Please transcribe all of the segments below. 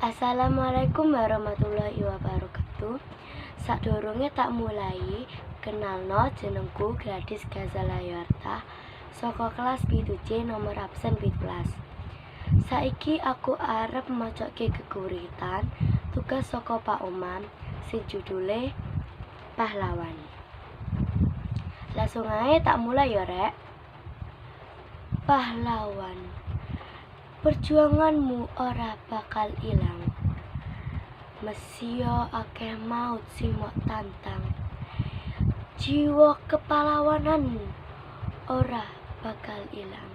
Assalamualaikum warahmatullahi wabarakatuh. Sadurunge tak mulai, kenalno jenengku Gladys Gazalayarta saka kelas 7C nomor absen 17. Saiki aku arep macoke geguritan tugas saka Pak Umam sing judule Pahlawan. Langsung ae tak mulai ya, Rek. Pahlawan, perjuanganmu ora bakal ilang. Mesio akeh maut sing mok tantang. Jiwa kepahlawananmu ora bakal ilang.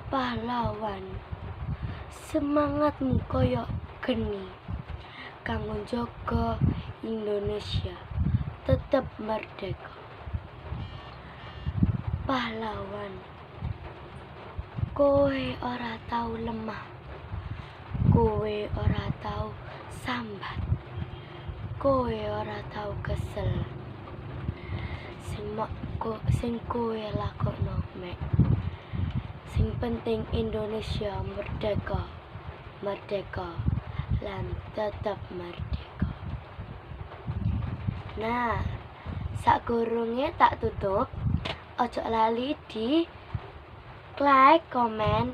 Pahlawan, semangatmu koyo geni kanggo njaga Indonesia tetep merdeka. Pahlawan, kowe ora tau lemah, kowe ora tau sambat, kowe ora tau kesel. Sing kowe lakokno mek sing penting Indonesia merdeka, merdeka lan tetep merdeka. Nah, sakgurunge tak tutup, ojo lali di like, komen,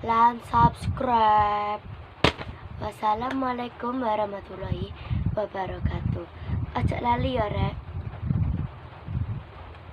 lan subscribe. Wassalamualaikum warahmatullahi wabarakatuh. Ojo lali ya, Rek.